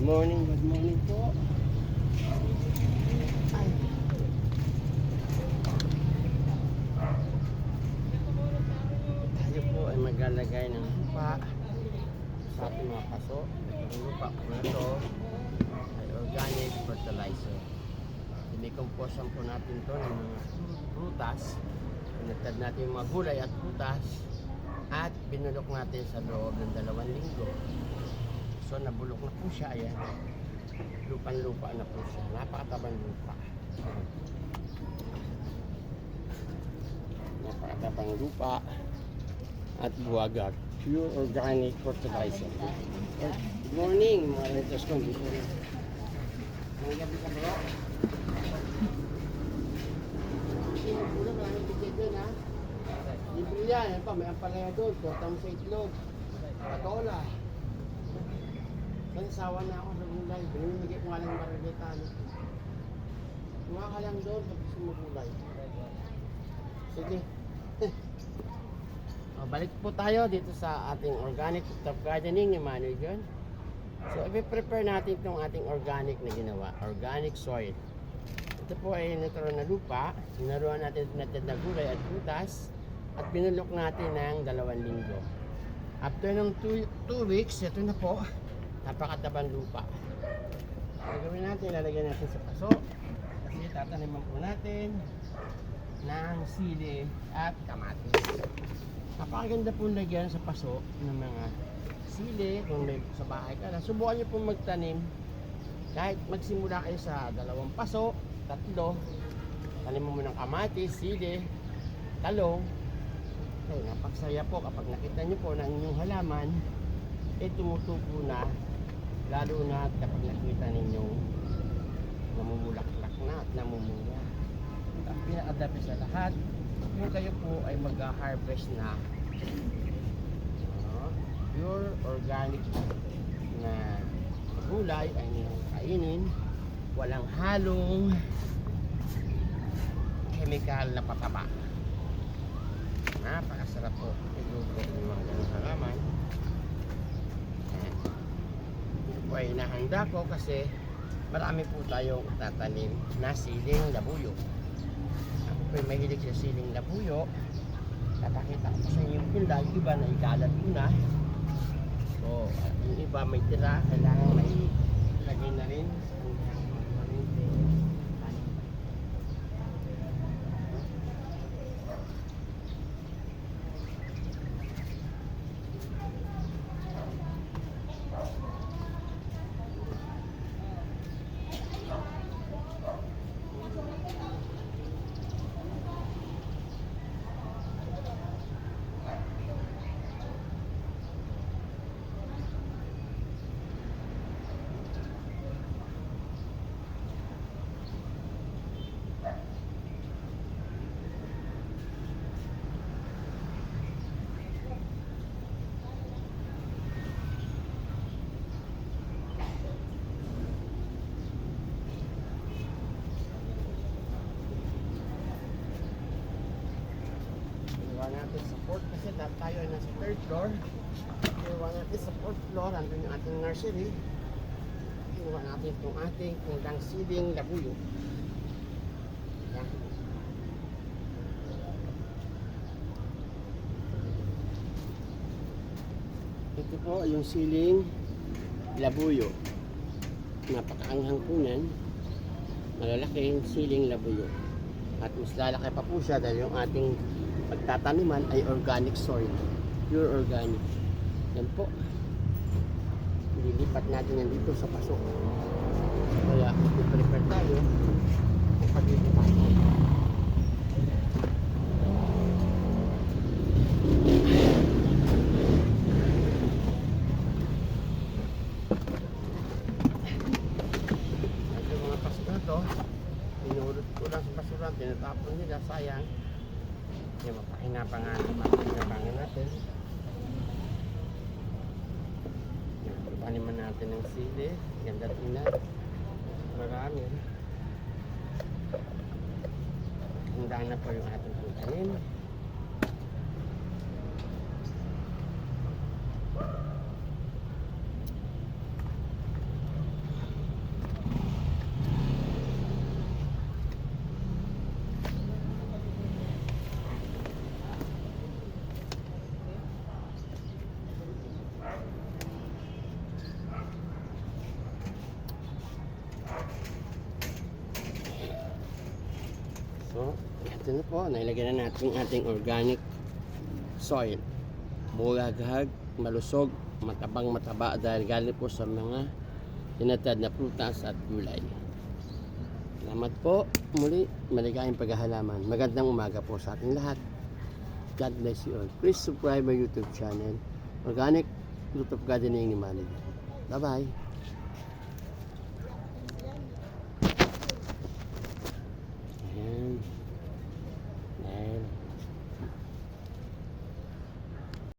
Good morning po. Ay. Tayo po ay maglalagay ng lupa sa ating mga paso. Ang lupa po na ito ay organic fertilizer. Dinikomposan po natin ito ng mga prutas. Pinagtad natin yung mga gulay at prutas at binulok natin sa loob ng 2 linggo. So nabulok na po siya, ayan. Lupan-lupa na po siya. Napakatabang lupa. Napakatabang lupa at buwagat. Pure organic fertilizer. Good morning, mga renters ko. Mga gabi ka bro. Puro maraming ticket doon ha. Libre yan. Yan pa, may ampalaya doon. Kota mo sa itlog. Patola. Kaya sawa na ako sa gulay. Binimigay ko nga lang maragatan. Kuha ka lang doon pag gusto mo gulay. Sige. Balik po tayo dito sa ating organic top gardening ni Manoy John. So, i-prepare natin itong ating organic na ginawa. Organic soil. Ito po ay natural na lupa. Sinaruan natin natin na gulay at prutas. At binulok natin ng 2 linggo. After ng 2 weeks, ito na po. Napakatabang lupa. Gagawin natin, lalagyan natin sa paso. Kasi tataniman po natin ng sili at kamatis. Napakaganda po lagyan sa paso ng mga sili. Kung may sa bahay ka na, subukan nyo po magtanim. Kahit magsimula kayo sa 2 paso, 3, taniman mo ng kamatis, sili, talong. Ay, napaksaya po kapag nakita nyo po na inyong halaman tumutubo na. Lalo na kapag nakita ninyong namumulaklak na at namumunga. Ang pinakadapi sa lahat, kung kayo po ay mag-harvest na pure organic na gulay ay ninyong kainin, walang halong chemical na pataba. Napakasarap po iluto ng mga ganong halaman. Ay nahanda ko kasi marami po tayong tatanim na siling labuyo. Ako po ay mahilig sa siling labuyo. Napakita ko sa inyo yung pila, yung iba na ikalat ko na. So, yung iba may tira, kailangan may lagay na rin. Natin sa 4th kasi tayo ay nasa 3rd floor. Iwan natin sa 4th floor, andun yung ating nursery. Iwan natin itong ating kundang siling labuyo. Yan. Ito po yung siling labuyo. Napakaanghang po yan. Malalaking siling labuyo. At mas lalaki pa po siya dahil yung ating pagtataniman ay organic soil. Pure organic. Yan po. Lilipat natin yan dito sa paso. Kaya i-prepare tayo ang paglilipat. Ito mga paso na to. Inulot ko lang sa basuran. Tinatapon nila. Sayang. Yung mapakinabangan natin. Paniman natin ng sili. Ganda tingnan. Marami. Handa na po yung ating putanin. Ito na po, nailagay na natin yung ating organic soil. Bulagag, malusog, mataba dahil galing po sa mga tinatad na prutas at gulay. Salamat po muli, maligayang paghahalaman. Magandang umaga po sa ating lahat. God bless you all. Please subscribe my YouTube channel, Organic Root of Gardening ni Manny. Bye bye.